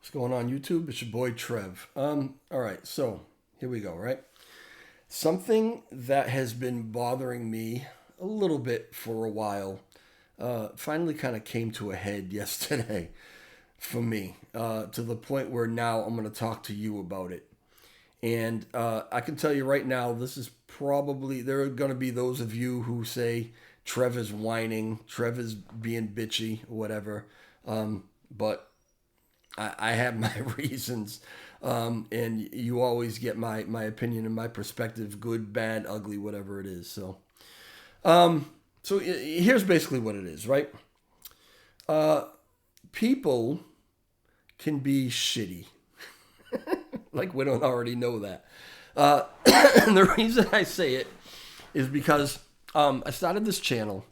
What's going on, YouTube? It's your boy Trev. All right, so here we go, right? Something that has been bothering me a little bit for a while finally kind of came to a head yesterday for me, to the point where now I'm going to talk to you about it. And I can tell you right now, this is probably, there are going to be those of you who say Trev is whining, Trev is being bitchy, whatever. But I have my reasons, and you always get my opinion and my perspective, good, bad, ugly, whatever it is. So here's basically what it is, right? People can be shitty, like we don't already know that. And the reason I say it is because I started this channel.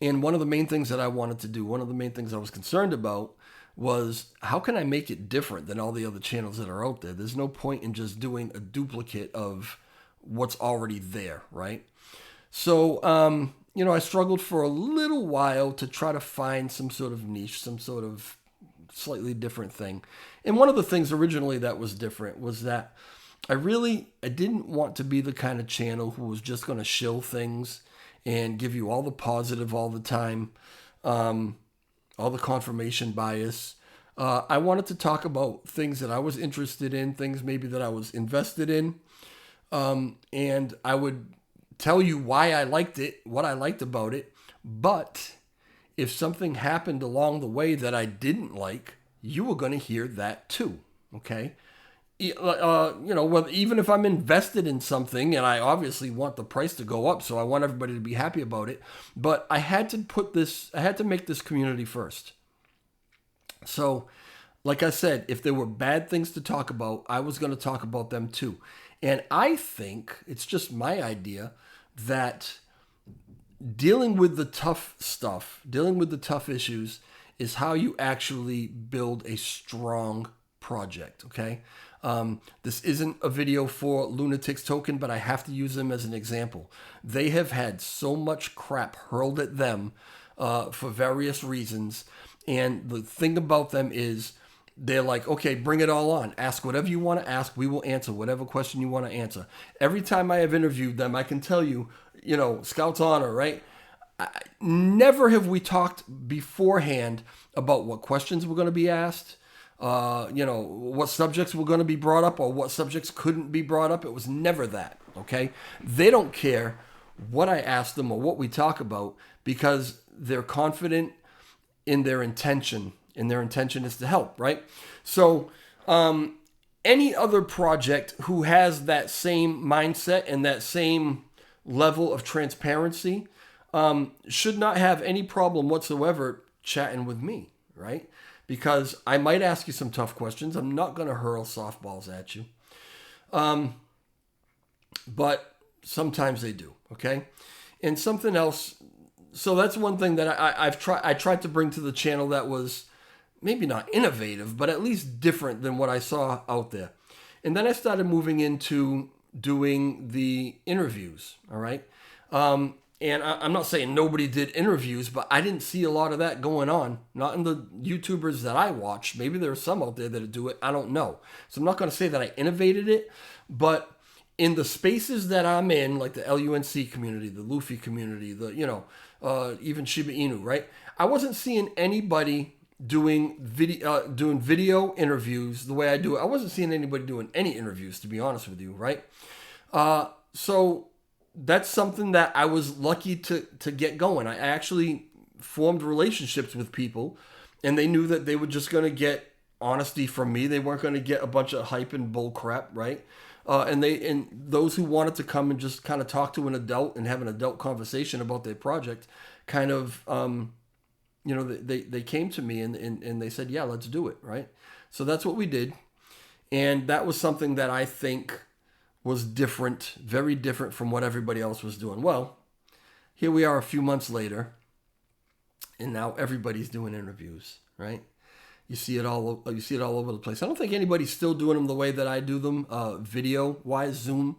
And one of the main things that I wanted to do, one of the main things I was concerned about was how can I make it different than all the other channels that are out there? There's no point in just doing a duplicate of what's already there, right? So, I struggled for a little while to try to find some sort of niche, some sort of slightly different thing. And one of the things originally that was different was that I didn't want to be the kind of channel who was just going to shill things and give you all the positive all the time, all the confirmation bias. I wanted to talk about things that I was interested in, things maybe that I was invested in, and I would tell you why I liked it, what I liked about it. But if something happened along the way that I didn't like, you were going to hear that too, okay? Well, even if I'm invested in something and I obviously want the price to go up, so I want everybody to be happy about it, but I had to make this community first. So, like I said, if there were bad things to talk about, I was going to talk about them too. And I think it's just my idea that dealing with the tough stuff, dealing with the tough issues is how you actually build a strong project, okay? This isn't a video for Lunatics Token, but I have to use them as an example. They have had so much crap hurled at them for various reasons. And the thing about them is they're like, okay, bring it all on. Ask whatever you want to ask. We will answer whatever question you want to answer. Every time I have interviewed them, I can tell you, Scout's honor, right? Never have we talked beforehand about what questions were going to be asked. What subjects were going to be brought up or what subjects couldn't be brought up. It was never that, okay? They don't care what I ask them or what we talk about because they're confident in their intention, and their intention is to help, right? So, any other project who has that same mindset and that same level of transparency should not have any problem whatsoever chatting with me, right? Because I might ask you some tough questions. I'm not going to hurl softballs at you. But sometimes they do, okay? And something else, so that's one thing that I tried to bring to the channel that was maybe not innovative, but at least different than what I saw out there. And then I started moving into doing the interviews, all right? And I'm not saying nobody did interviews, but I didn't see a lot of that going on. Not in the YouTubers that I watch. Maybe there are some out there that do it. I don't know. So I'm not going to say that I innovated it, but in the spaces that I'm in, like the LUNC community, the Luffy community, even Shiba Inu, right? I wasn't seeing anybody doing video interviews the way I do it. I wasn't seeing anybody doing any interviews, to be honest with you, right? So that's something that I was lucky to get going. I actually formed relationships with people, and they knew that they were just going to get honesty from me. They weren't going to get a bunch of hype and bull crap, right? And those who wanted to come and just kind of talk to an adult and have an adult conversation about their project, kind of, they came to me and they said, yeah, let's do it, right? So that's what we did, and that was something that I think was different, very different from what everybody else was doing. Well, here we are a few months later, and now everybody's doing interviews, right? You see it all over the place. I don't think anybody's still doing them the way that I do them, video-wise, Zoom.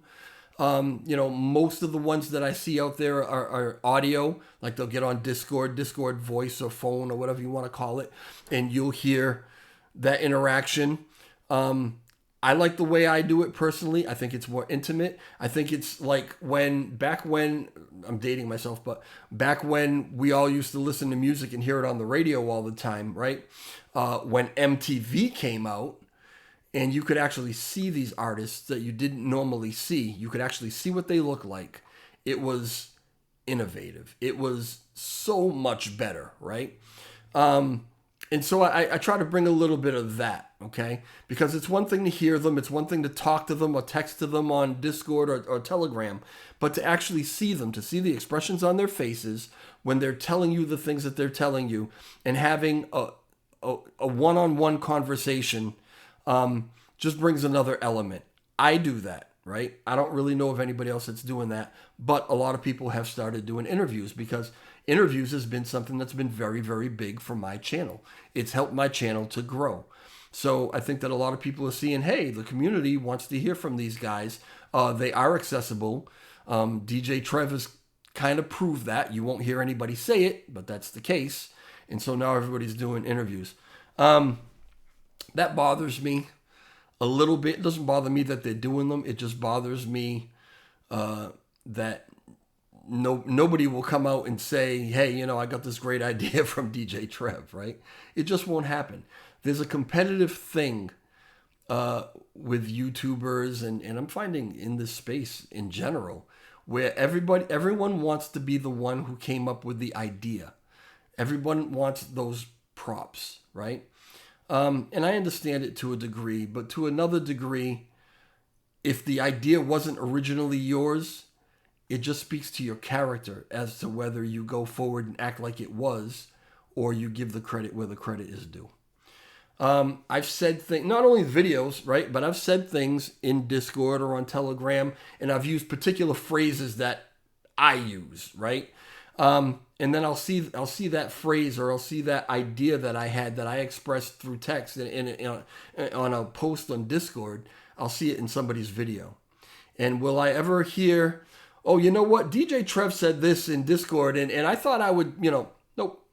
Most of the ones that I see out there are audio, like they'll get on Discord voice or phone or whatever you want to call it, and you'll hear that interaction. I like the way I do it personally. I think it's more intimate. I think it's like back when, I'm dating myself, but back when we all used to listen to music and hear it on the radio all the time, right? When MTV came out, and you could actually see these artists that you didn't normally see. You could actually see what they look like. It was innovative. It was so much better, right? And so I try to bring a little bit of that, okay? Because it's one thing to hear them, it's one thing to talk to them or text to them on Discord or Telegram, but to actually see them, to see the expressions on their faces when they're telling you the things that they're telling you, and having a one-on-one conversation just brings another element. I do that, right? I don't really know of anybody else that's doing that, but a lot of people have started doing interviews because interviews has been something that's been very, very big for my channel. It's helped my channel to grow. So I think that a lot of people are seeing, hey, the community wants to hear from these guys. They are accessible. DJ Trev has kind of proved that. You won't hear anybody say it, but that's the case. And so now everybody's doing interviews. That bothers me a little bit. It doesn't bother me that they're doing them. It just bothers me that nobody will come out and say, hey, I got this great idea from DJ Trev, right? It just won't happen. There's a competitive thing with YouTubers, and I'm finding in this space in general, where everyone wants to be the one who came up with the idea. Everyone wants those props, right? And I understand it to a degree, but to another degree, if the idea wasn't originally yours, it just speaks to your character as to whether you go forward and act like it was, or you give the credit where the credit is due. I've said things, not only videos, right, but I've said things in Discord or on Telegram, and I've used particular phrases that I use, right? And then I'll see that phrase, or I'll see that idea that I had that I expressed through text on a post on Discord. I'll see it in somebody's video. And will I ever hear, oh, you know what? DJ Trev said this in Discord, and I thought I would, nope,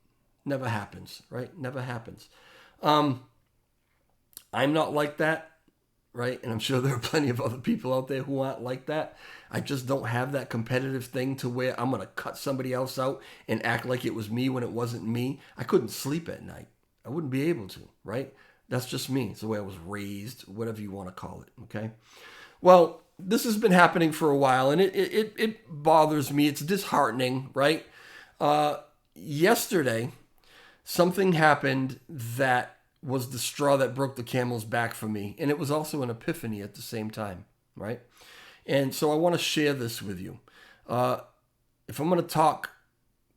never happens, right? Never happens. I'm not like that, right? And I'm sure there are plenty of other people out there who aren't like that. I just don't have that competitive thing to where I'm going to cut somebody else out and act like it was me when it wasn't me. I couldn't sleep at night. I wouldn't be able to, right? That's just me. It's the way I was raised, whatever you want to call it, okay? Well, this has been happening for a while, and it bothers me. It's disheartening, right? Yesterday, something happened that was the straw that broke the camel's back for me, and it was also an epiphany at the same time, right? And so I want to share this with you. If I'm going to talk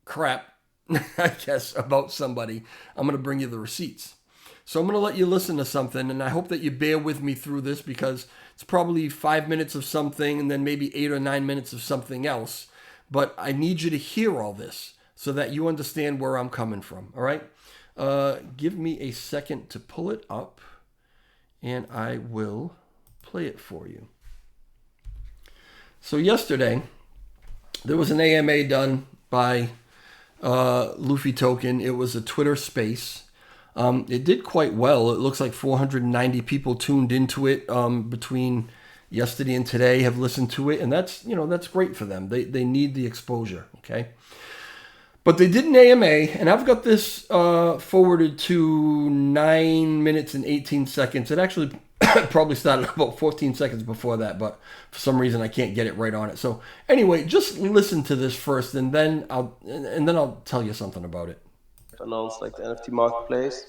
crap, I guess, about somebody, I'm going to bring you the receipts. So I'm going to let you listen to something, and I hope that you bear with me through this, because it's probably 5 minutes of something and then maybe 8 or 9 minutes of something else. But I need you to hear all this so that you understand where I'm coming from, all right? Give me a second to pull it up, and I will play it for you. So yesterday, there was an AMA done by Luffy Token. It was a Twitter space. It did quite well. It looks like 490 people tuned into it between yesterday and today, have listened to it, and that's great for them. They need the exposure, okay? But they did an AMA, and I've got this forwarded to 9 minutes and 18 seconds. It actually probably started about 14 seconds before that, but for some reason I can't get it right on it. So anyway, just listen to this first, and then I'll tell you something about it. Announced like the NFT marketplace,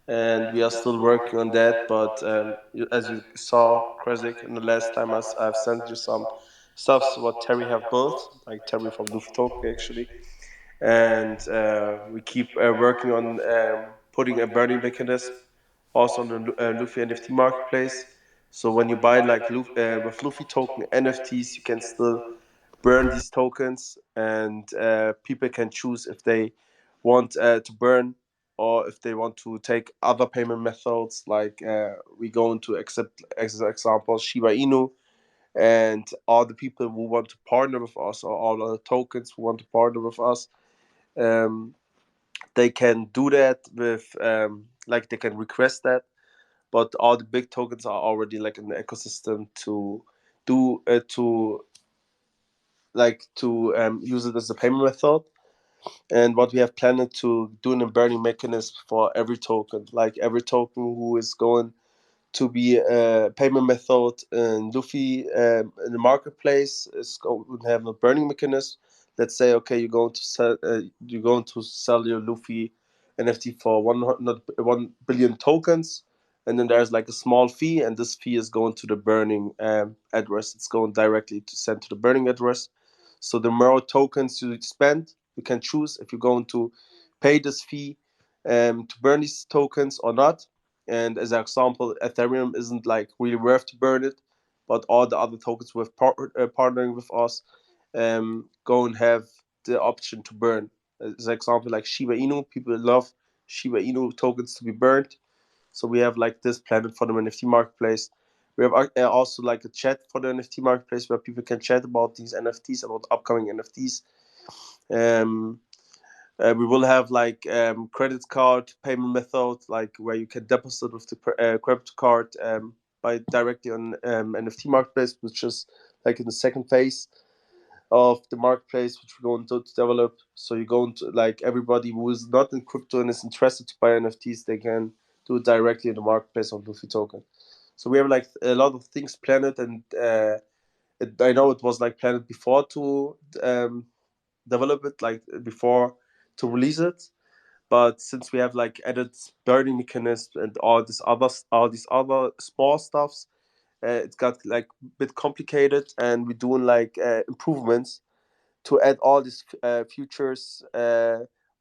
and we are still working on that. But as you saw, Krzik, in the last time I've sent you some stuffs what Terry have built, like Terry from Lufthansa actually, and we keep working on putting a burning mechanism also on the Luffy NFT marketplace. So when you buy like with Luffy token NFTs, you can still burn these tokens, and people can choose if they want to burn, or if they want to take other payment methods. Like we go into accept, as example, Shiba Inu, and all the people who want to partner with us, or all the tokens who want to partner with us, um, they can do that with like they can request that, but all the big tokens are already like in the ecosystem to do to use it as a payment method. And what we have planned to do in a burning mechanism for every token, like every token who is going to be a payment method in Luffy in the marketplace is going to have a burning mechanism. Let's say, okay, you're going to sell your Luffy NFT for 1 billion tokens, and then there's like a small fee, and this fee is going to the burning address. It's going directly to send to the burning address. So the more tokens you spend, you can choose if you're going to pay this fee to burn these tokens or not. And as an example, Ethereum isn't like really worth to burn it, but all the other tokens with partnering with us go and have the option to burn. As an example, like Shiba Inu, people love Shiba Inu tokens to be burned. So we have like this planet for the NFT marketplace. We have also like a chat for the NFT marketplace where people can chat about these NFTs, about upcoming NFTs. Um, we will have like credit card payment method, like where you can deposit with the credit card by directly on NFT marketplace, which is like in the second phase of the marketplace, which we're going to develop. So you're going to like everybody who is not in crypto and is interested to buy NFTs, they can do it directly in the marketplace on Luffy token. So we have like a lot of things planned, and I know it was like planned before to develop it, like before to release it. But since we have like added burning mechanism and all these other small stuffs, it got like a bit complicated, and we're doing like improvements to add all these features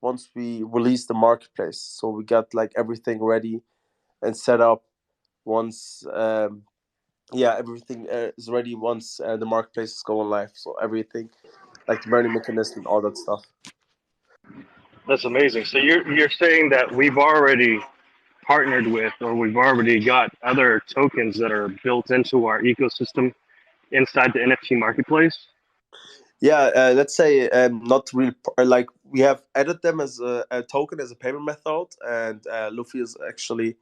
once we release the marketplace. So we got like everything ready and set up once. Everything is ready once the marketplace is going live. So everything like the burning mechanism and all that stuff. That's amazing. So you're saying that we've already partnered with, or we've already got other tokens that are built into our ecosystem inside the NFT marketplace. Yeah, let's say not real like we have added them as a token as a payment method, and Luffy is actually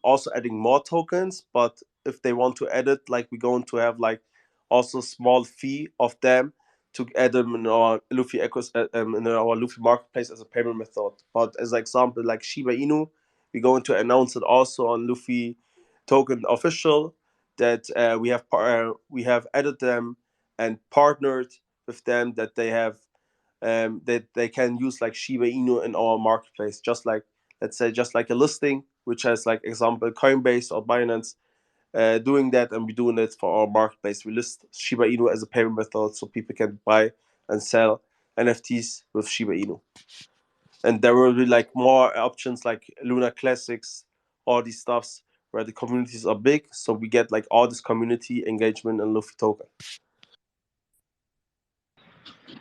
also adding more tokens. But if they want to add it, like we're going to have like also small fee of them to add them in our in our Luffy marketplace as a payment method. But as an example, like Shiba Inu, we're going to announce it also on Luffy token official that we have added them and partnered with them, that they have that they can use like Shiba Inu in our marketplace, just like, let's say, just like a listing which has like example Coinbase or Binance doing that, and we're doing it for our marketplace. We list Shiba Inu as a payment method so people can buy and sell NFTs with Shiba Inu. And there will be like more options like Luna Classics, all these stuffs where the communities are big, so we get like all this community engagement and Luffy token.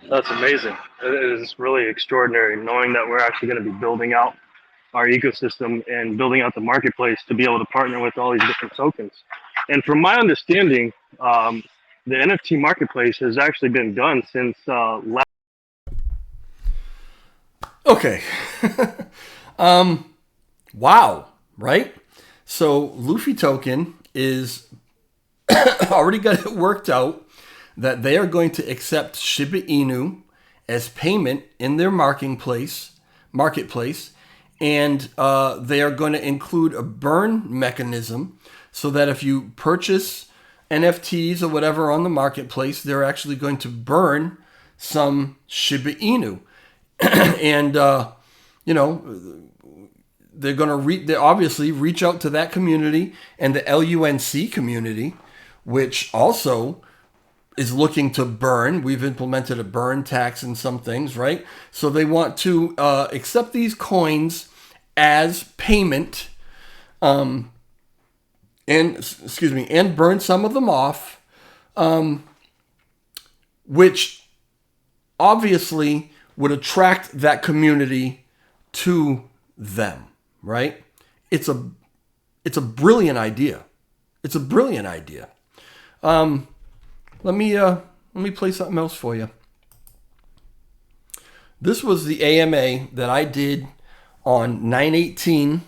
That's amazing. It is really extraordinary knowing that we're actually going to be building out our ecosystem and building out the marketplace to be able to partner with all these different tokens. And from my understanding, the NFT marketplace has actually been done since last. Okay. Wow. Right? So Luffy token is already got it worked out that they are going to accept Shiba Inu as payment in their marketplace, and they are going to include a burn mechanism so that if you purchase NFTs or whatever on the marketplace, they're actually going to burn some Shiba Inu, and you know they're going to they obviously reach out to that community and the LUNC community, which also is looking to burn. We've implemented a burn tax in some things, right? So they want to accept these coins as payment, and and burn some of them off, which obviously would attract that community to them, right? It's a brilliant idea. It's a brilliant idea. Let me play something else for you. This was the AMA that I did on 9/18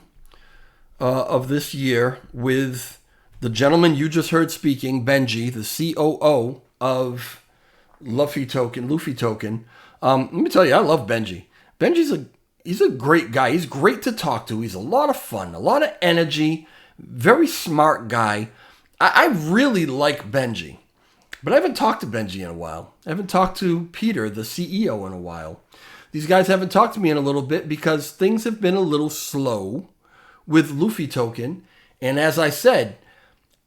of this year with the gentleman you just heard speaking, Benji, the COO of Luffy Token. Let me tell you, I love Benji. He's a great guy. He's great to talk to. He's a lot of fun, a lot of energy, very smart guy. I really like Benji, but I haven't talked to Benji in a while. I haven't talked to Peter, the CEO, in a while. These guys haven't talked to me in a little bit because things have been a little slow with Luffy Token. And as I said,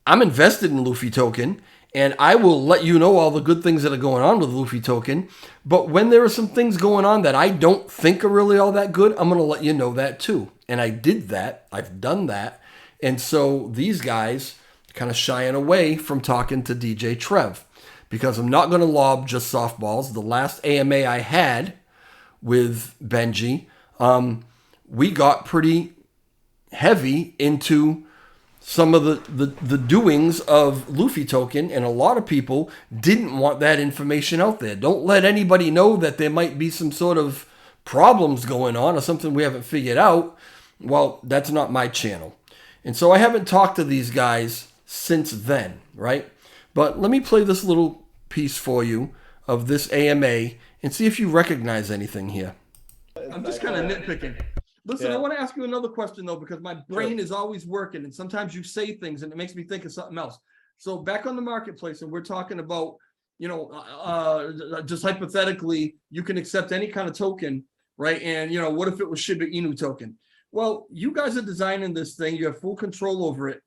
I'm invested in Luffy Token, and I will let you know all the good things that are going on with Luffy Token. But when there are some things going on that I don't think are really all that good, I'm going to let you know that too. And I did that. I've done that. And so these guys kind of shying away from talking to DJ Trev because I'm not going to lob just softballs. The last AMA I had with Benji, we got pretty heavy into some of the doings of Luffy Token, and a lot of people didn't want that information out there. Don't let anybody know that there might be some sort of problems going on or something we haven't figured out. Well, that's not my channel. And so I haven't talked to these guys since then, right? But let me play this little piece for you of this AMA and see if you recognize anything here. I'm just kind of nitpicking. Listen, I want to ask you another question, though, because my brain is always working, and sometimes you say things, and it makes me think of something else. So back on the marketplace, and we're talking about, just hypothetically, you can accept any kind of token, right? And, what if it was Shiba Inu token? Well, you guys are designing this thing. You have full control over it.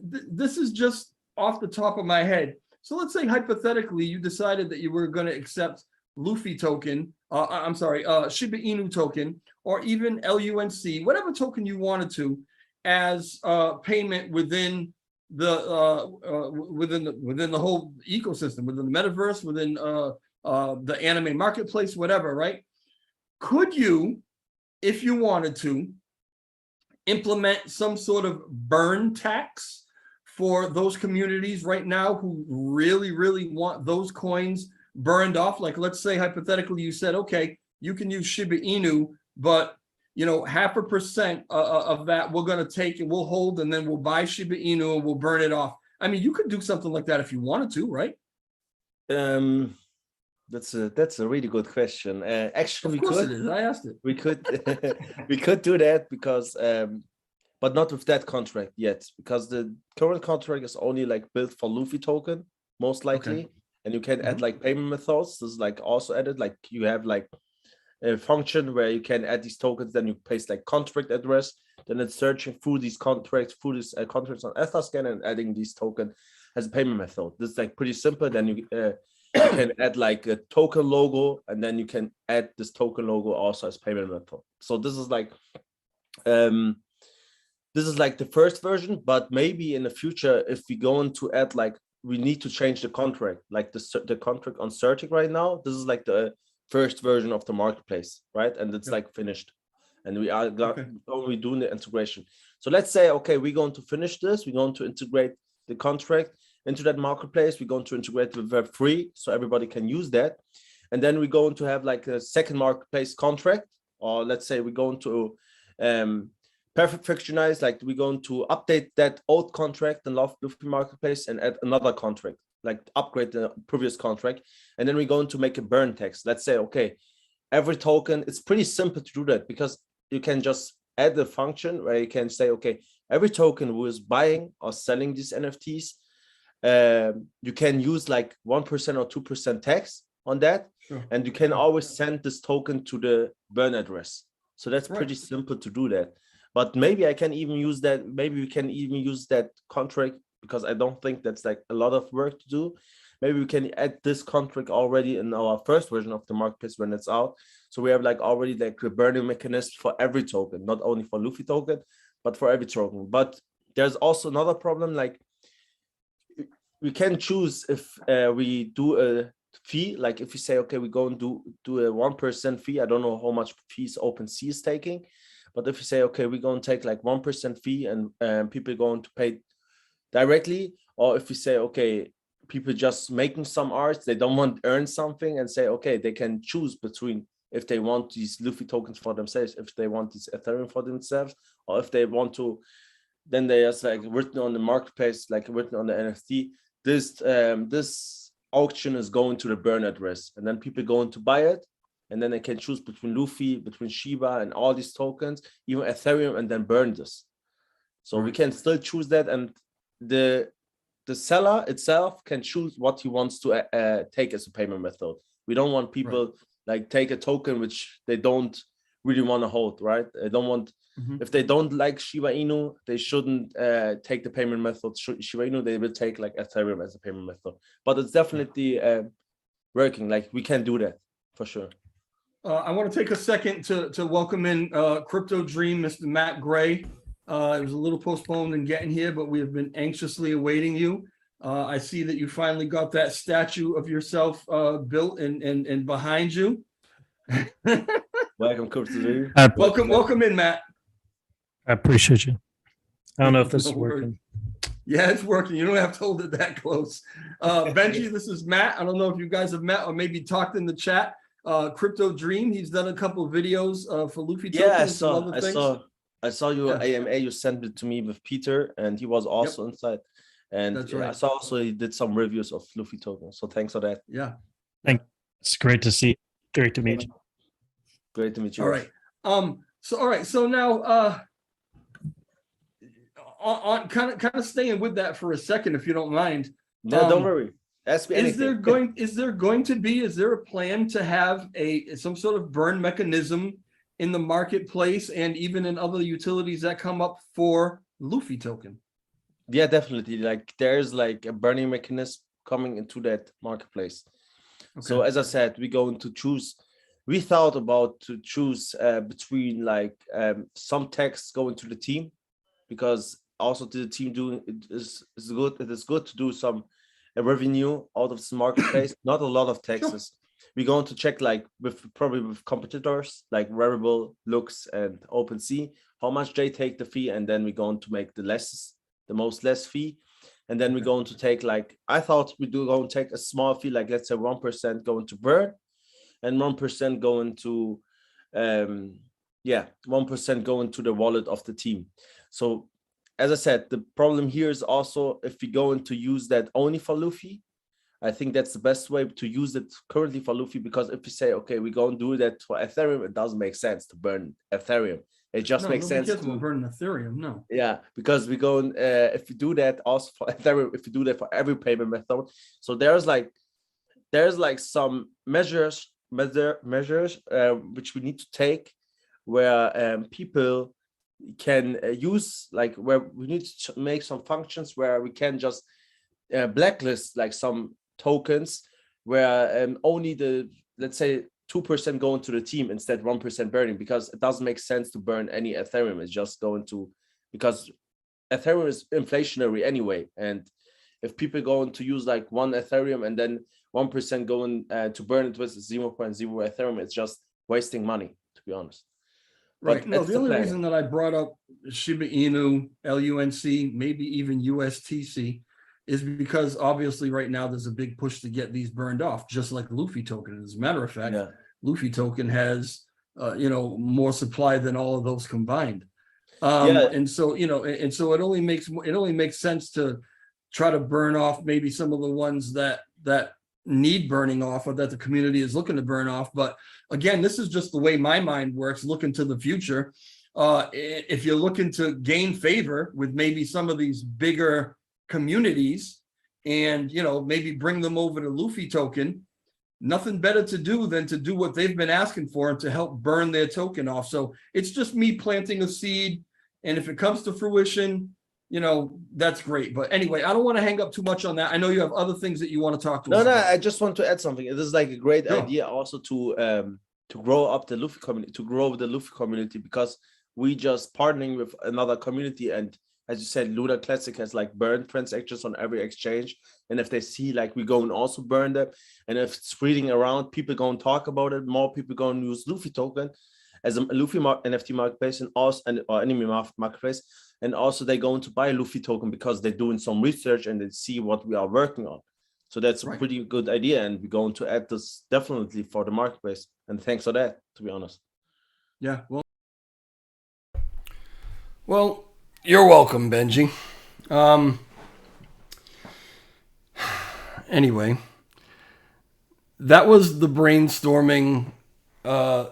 This is just off the top of my head. So let's say, hypothetically, you decided that you were going to accept Luffy token, Shiba Inu token, or even LUNC, whatever token you wanted to, as payment within the within the whole ecosystem, within the metaverse, within the anime marketplace, whatever, right? Could you, if you wanted to, implement some sort of burn tax for those communities right now who really, really want those coins burned off? Like, let's say hypothetically you said, okay, you can use Shiba Inu, but 0.5% of that we're going to take and we'll hold, and then we'll buy Shiba Inu and we'll burn it off. I mean, you could do something like that if you wanted to, right? That's a really good question. Actually, of course it is. I asked it. We could we could do that because but not with that contract yet, because the current contract is only like built for Luffy token, most likely. Okay. And you can add like payment methods. This is like also added, like you have like a function where you can add these tokens, then you paste like contract address, then it's searching through these contracts, contracts on Etherscan and adding these token as a payment method. This is like pretty simple. Then you can add like a token logo, and then you can add this token logo also as payment method. So this is like the first version, but maybe in the future, if we go on to add like, we need to change the contract, like the contract on Certic right now. This is like the first version of the marketplace, right? And it's like finished, and we are only doing the integration. So let's say, okay, we're going to finish this. We're going to integrate the contract into that marketplace. We're going to integrate with Web3 so everybody can use that. And then we're going to have like a second marketplace contract, or let's say we're going to perfectionize, like we're going to update that old contract in Luffy Marketplace and add another contract, like upgrade the previous contract. And then we're going to make a burn tax. Let's say, okay, every token, it's pretty simple to do that because you can just add the function where you can say, okay, every token who is buying or selling these NFTs, you can use like 1% or 2% tax on that. Sure. And you can always send this token to the burn address. So that's pretty simple to do that. But maybe I can even use that. Maybe we can even use that contract, because I don't think that's like a lot of work to do. Maybe we can add this contract already in our first version of the marketplace when it's out. So we have like already like a burning mechanism for every token, not only for Luffy token, but for every token. But there's also another problem. Like we can choose if we do a fee, like if we say, okay, we go and do a 1% fee. I don't know how much fees OpenSea is taking. But if you say, okay, we're going to take like 1% fee and people are going to pay directly, or if we say, okay, people just making some art, they don't want to earn something, and say, okay, they can choose between if they want these Luffy tokens for themselves, if they want this Ethereum for themselves, or if they want to, then they just like written on the marketplace, like written on the NFT, this auction is going to the burn address, and then people going to buy it, and then they can choose between Luffy, between Shiba, and all these tokens, even Ethereum, and then burn this. So we can still choose that, and the seller itself can choose what he wants to take as a payment method. We don't want people like take a token which they don't really want to hold, right? They don't want, if they don't like Shiba Inu, they shouldn't take the payment method Shiba Inu. They will take like Ethereum as a payment method. But it's definitely working. Like we can do that for sure. I want to take a second to welcome in Crypto Dream, Mr. Matt Gray. It was a little postponed in getting here, but we have been anxiously awaiting you. I see that you finally got that statue of yourself built and behind you. Welcome, Crypto Dream. Welcome in, Matt. I appreciate you. I don't know if this No is worries. working. Yeah, it's working. You don't have to hold it that close. Benji, this is Matt. I don't know if you guys have met or maybe talked in the chat. Crypto Dream, he's done a couple of videos for Luffy tokens and other things. I saw your AMA. You sent it to me with Peter, and he was also inside. And That's right. I saw also he did some reviews of Luffy tokens. So thanks for that. Yeah. It's great to see. Great to meet you. Great to meet you. All right. So now on kind of staying with that for a second, if you don't mind. No, don't worry. Ask me anything. Is there a plan to have some sort of burn mechanism in the marketplace and even in other utilities that come up for Luffy token? Yeah, definitely. Like there's like a burning mechanism coming into that marketplace. Okay. So as I said, we're going to choose. We thought about to choose between like some text going to the team, because also to the team doing it is good. It is good to do some revenue out of the marketplace. Not a lot of taxes. Sure. We're going to check like probably with competitors like Rarible, Lux, and OpenSea, how much they take the fee, and then we're going to make the most less fee, and then we're going to take like, I thought we do going to take a small fee, like let's say 1% going to burn, and 1% going to 1% going to the wallet of the team. So as I said, the problem here is also if we go into use that only for Luffy, I think that's the best way to use it currently for Luffy, because if you say, okay, we're going to do that for Ethereum, it doesn't make sense to burn Ethereum. It just makes sense to burn Ethereum. No. Yeah, because we're going, if we do that also for Ethereum, if we do that for every payment method, so there's like some measures which we need to take where people can use, like where we need to make some functions where we can just blacklist like some tokens where only the, let's say 2% going to the team instead 1% burning, because it doesn't make sense to burn any Ethereum. It's just going to, because Ethereum is inflationary anyway, and if people going to use like one Ethereum and then 1% going to burn it with 0.0 Ethereum, it's just wasting money, to be honest. Right. No, the only reason that I brought up Shiba Inu, LUNC, maybe even USTC, is because obviously right now there's a big push to get these burned off, just like Luffy token. As a matter of fact, Luffy token has more supply than all of those combined. And so it only makes sense to try to burn off maybe some of the ones that need burning off, or that the community is looking to burn off. But again, this is just the way my mind works, looking to the future. If you're looking to gain favor with maybe some of these bigger communities and maybe bring them over to Luffy token, nothing better to do than to do what they've been asking for and to help burn their token off. So it's just me planting a seed, and if it comes to fruition, that's great. But anyway, I don't want to hang up too much on that. I know you have other things that you want to talk to us about. I just want to add something. It is like a great idea also to grow up the Luffy community, because we just partnering with another community, and as you said, Luna Classic has like burn transactions on every exchange, and if they see like we go and also burn them, and if it's spreading around, people go and talk about it, more people go and use Luffy token, as a Luffy NFT marketplace and also or enemy marketplace, and also they're going to buy a Luffy token because they're doing some research and they see what we are working on. So that's a pretty good idea, and we're going to add this definitely for the marketplace. And thanks for that, to be honest. Yeah, well, you're welcome, Benji. Anyway, that was the brainstorming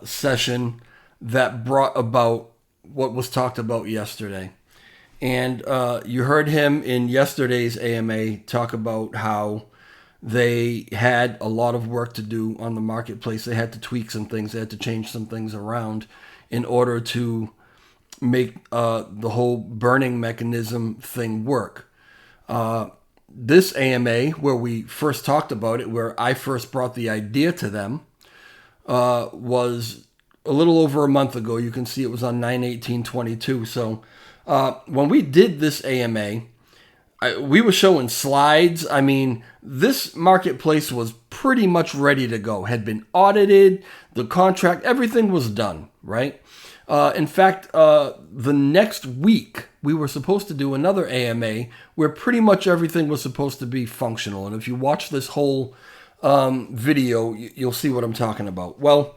session that brought about what was talked about yesterday. And you heard him in yesterday's AMA talk about how they had a lot of work to do on the marketplace. They had to tweak some things. They had to change some things around in order to make the whole burning mechanism thing work. This AMA, where we first talked about it, where I first brought the idea to them, was a little over a month ago. You can see it was on 9/18/22. So when we did this AMA, we were showing slides. I mean, this marketplace was pretty much ready to go, had been audited, the contract, everything was done, right? In fact, the next week, we were supposed to do another AMA where pretty much everything was supposed to be functional. And if you watch this whole video, you'll see what I'm talking about. Well,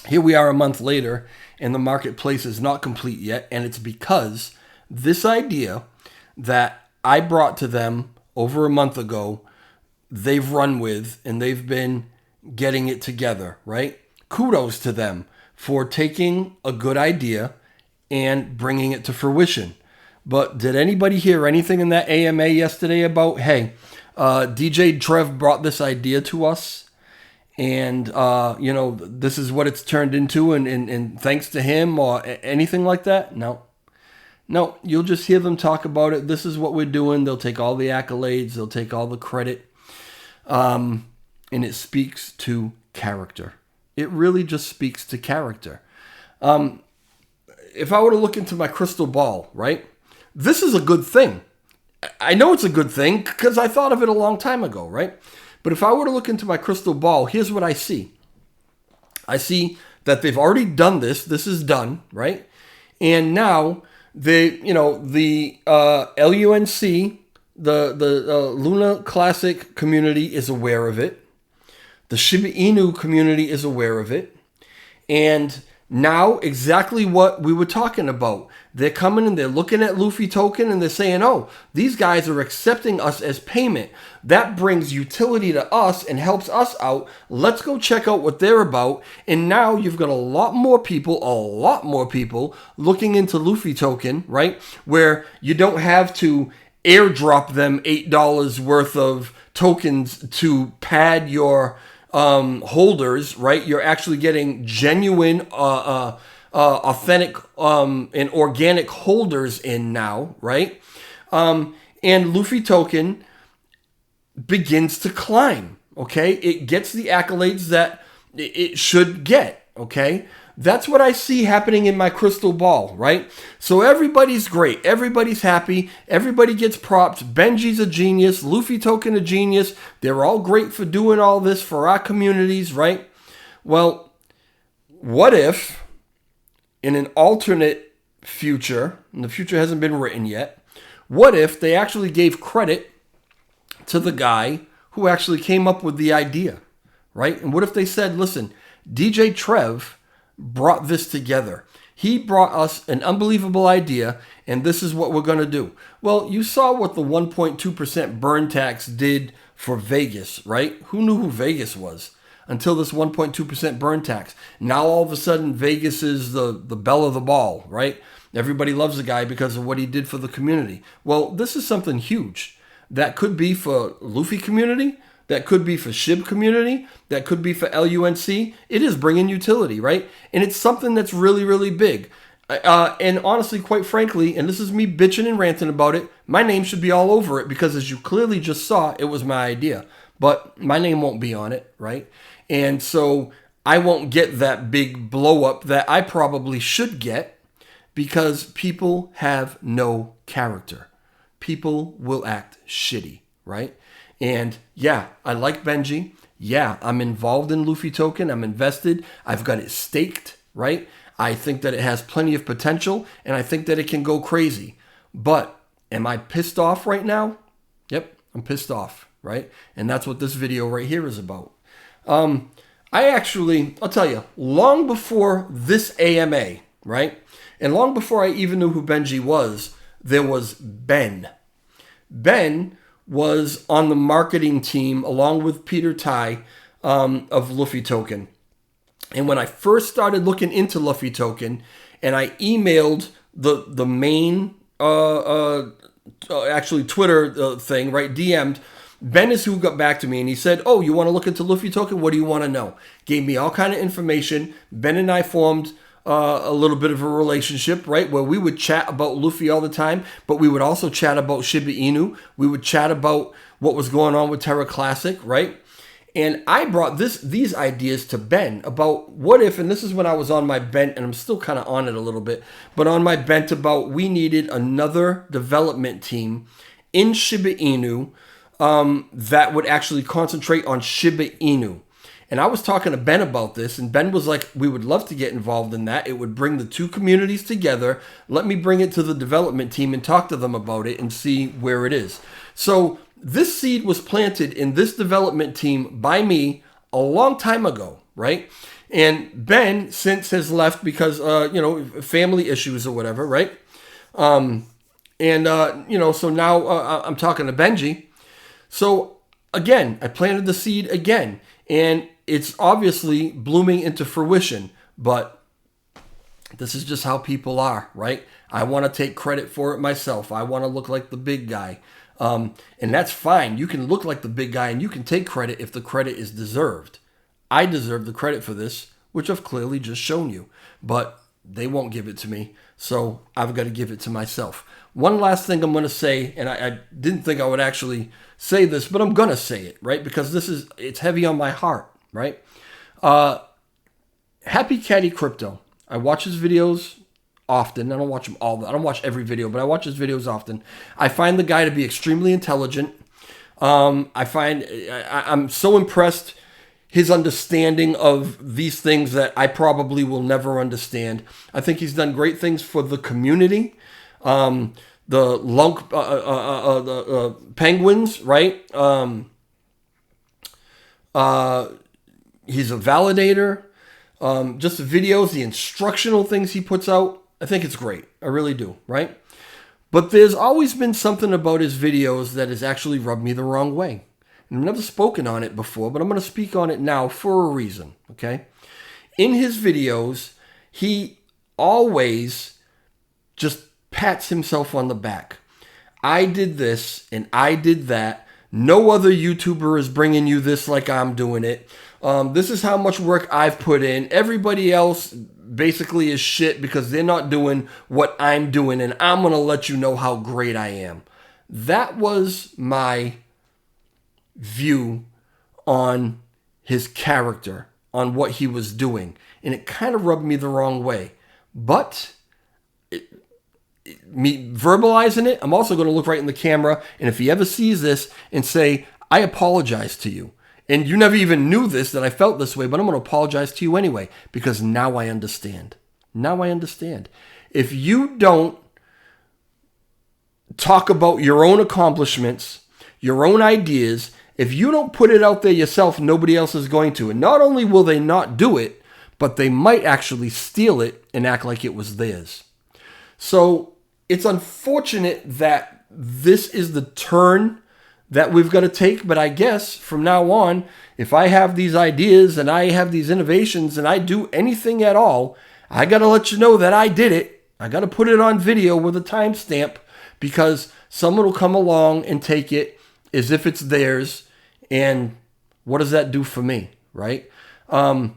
here we are a month later, and the marketplace is not complete yet. And it's because this idea that I brought to them over a month ago, they've run with, and they've been getting it together, right? Kudos to them for taking a good idea and bringing it to fruition. But did anybody hear anything in that AMA yesterday about, hey, DJ Trev brought this idea to us, and this is what it's turned into, and thanks to him, or anything like that? No, you'll just hear them talk about it. This is what we're doing. They'll take all the accolades. They'll take all the credit. And it speaks to character. It really just speaks to character. If I were to look into my crystal ball, right, this is a good thing. I know it's a good thing because I thought of it a long time ago, right? But if I were to look into my crystal ball, here's what I see. I see that they've already done this. This is done, right? And now the LUNC, the Luna Classic community is aware of it. The Shiba Inu community is aware of it. And now exactly what we were talking about. They're coming and they're looking at Luffy token and they're saying, oh, these guys are accepting us as payment. That brings utility to us and helps us out. Let's go check out what they're about. And now you've got a lot more people looking into Luffy token, right? Where you don't have to airdrop them $8 worth of tokens to pad your holders, right? You're actually getting genuine, authentic, and organic holders in now, right? And Luffy token begins to climb, okay? It gets the accolades that it should get, okay? That's what I see happening in my crystal ball, right? So everybody's great. Everybody's happy. Everybody gets props. Benji's a genius. Luffy token a genius. They're all great for doing all this for our communities, right? Well, what if in an alternate future, and the future hasn't been written yet, what if they actually gave credit to the guy who actually came up with the idea, right? And what if they said, listen, DJ Trev brought this together. He brought us an unbelievable idea, and this is what we're going to do. Well, you saw what the 1.2% burn tax did for Vegas, right? Who knew who Vegas was until this 1.2% burn tax? Now all of a sudden Vegas is the belle of the ball, right? Everybody loves the guy because of what he did for the community. Well, this is something huge. That could be for Luffy community. That could be for SHIB community. That could be for LUNC. It is bringing utility, right? And it's something that's really, really big. And honestly, quite frankly, and this is me bitching and ranting about it, my name should be all over it because as you clearly just saw, it was my idea. But my name won't be on it, right? And so I won't get that big blow up that I probably should get because people have no character. People will act shitty, right? And yeah, I like Benji. Yeah, I'm involved in Luffy token. I'm invested. I've got it staked, right? I think that it has plenty of potential, and I think that it can go crazy. But am I pissed off right now? Yep, I'm pissed off, right? And that's what this video right here is about. I'll tell you, long before this AMA, right? And long before I even knew who Benji was, there was Ben. Ben was on the marketing team along with Peter Tai of Luffy Token. And when I first started looking into Luffy Token, and I emailed the main actually Twitter thing, right? DM'd. Ben is who got back to me, and he said, "Oh, you want to look into Luffy Token? What do you want to know?" Gave me all kind of information. Ben and I formed a little bit of a relationship, right? Where we would chat about Luffy all the time, but we would also chat about Shiba Inu. We would chat about what was going on with Terra Classic, right? And I brought these ideas to Ben about what if, and this is when I was on my bent, and I'm still kind of on it a little bit, but on my bent about we needed another development team in Shiba Inu that would actually concentrate on Shiba Inu. And I was talking to Ben about this, and Ben was like, we would love to get involved in that. It would bring the two communities together. Let me bring it to the development team and talk to them about it and see where it is. So this seed was planted in this development team by me a long time ago, right? And Ben since has left because, family issues or whatever, right? So now I'm talking to Benji. So again, I planted the seed again, and it's obviously blooming into fruition, but this is just how people are, right? I want to take credit for it myself. I want to look like the big guy. And that's fine. You can look like the big guy and you can take credit if the credit is deserved. I deserve the credit for this, which I've clearly just shown you, but they won't give it to me. So I've got to give it to myself. One last thing I'm going to say, and I didn't think I would actually say this, but I'm going to say it, right? Because it's heavy on my heart, right? Happy Caddy Crypto. I watch his videos often. I don't watch them all. I don't watch every video, but I watch his videos often. I find the guy to be extremely intelligent. I'm so impressed his understanding of these things that I probably will never understand. I think he's done great things for the community. The penguins, right? He's a validator. Just the videos, the instructional things he puts out, I think it's great. I really do, right? But there's always been something about his videos that has actually rubbed me the wrong way. And I've never spoken on it before, but I'm going to speak on it now for a reason, okay? In his videos, he always just pats himself on the back. I did this and I did that. No other YouTuber is bringing you this like I'm doing it. This is how much work I've put in. Everybody else basically is shit because they're not doing what I'm doing, and I'm going to let you know how great I am. That was my view on his character, on what he was doing, and it kind of rubbed me the wrong way. But me verbalizing it, I'm also going to look right in the camera, and if he ever sees this and say, I apologize to you. And you never even knew this, that I felt this way, but I'm going to apologize to you anyway, because now I understand. Now I understand. If you don't talk about your own accomplishments, your own ideas, if you don't put it out there yourself, nobody else is going to. And not only will they not do it, but they might actually steal it and act like it was theirs. So it's unfortunate that this is the turn that we've got to take, but I guess from now on, if I have these ideas and I have these innovations and I do anything at all, I got to let you know that I did it. I got to put it on video with a timestamp, because someone will come along and take it as if it's theirs, and what does that do for me, right? Right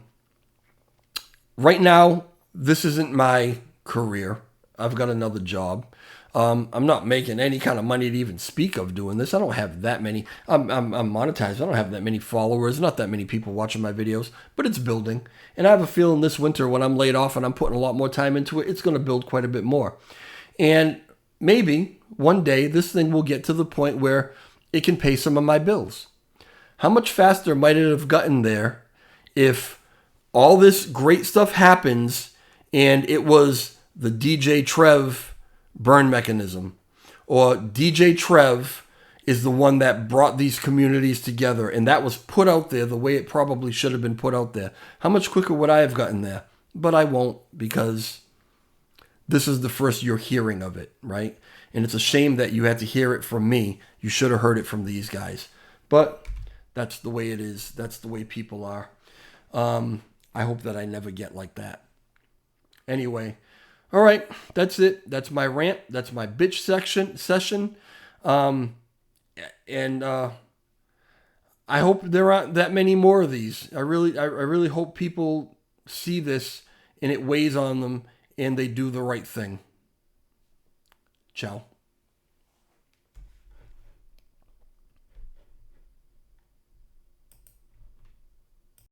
now, this isn't my career. I've got another job. I'm not making any kind of money to even speak of doing this. I don't have that many. I'm monetized. I don't have that many followers. Not that many people watching my videos, but it's building. And I have a feeling this winter when I'm laid off and I'm putting a lot more time into it, it's going to build quite a bit more. And maybe one day this thing will get to the point where it can pay some of my bills. How much faster might it have gotten there if all this great stuff happens, and it was the DJ Trev burn mechanism, or DJ Trev is the one that brought these communities together, and that was put out there the way it probably should have been put out there. How much quicker would I have gotten there? But I won't, because this is the first you're hearing of it, right? And it's a shame that you had to hear it from me. You should have heard it from these guys. But that's the way it is. That's the way people are. I hope that I never get like that. Anyway, all right, that's it. That's my rant. That's my bitch session. And I hope there aren't that many more of these. I really hope people see this and it weighs on them and they do the right thing. Ciao.